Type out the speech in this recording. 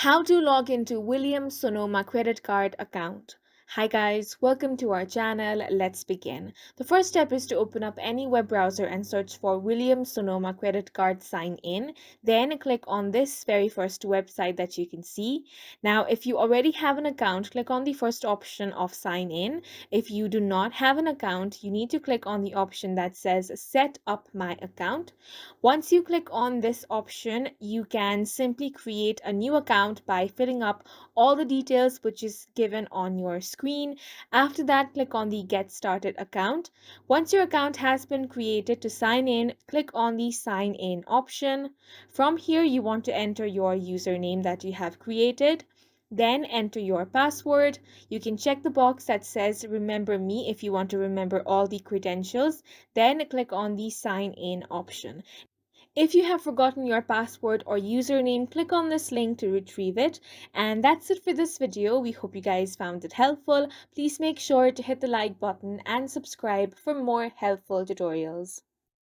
How to log into Williams Sonoma Credit Card account. Hi guys, welcome to our channel. Let's begin. The first step is to open up any web browser and search for Williams Sonoma Credit Card Sign In. Then click on this very first website that you can see. Now, if you already have an account, click on the first option of Sign In. If you do not have an account, you need to click on the option that says Set up my account. Once you click on this option, you can simply create a new account by filling up all the details which is given on your screen. After that, click on the Get Started account. Once your account has been created, to sign in, click on the Sign In option. From here, you want to enter your username that you have created. Then enter your password. You can check the box that says remember me if you want to remember all the credentials. Then click on the sign in option. If you have forgotten your password or username, click on this link to retrieve it. And that's it for this video. We hope you guys found it helpful. Please make sure to hit the like button and subscribe for more helpful tutorials.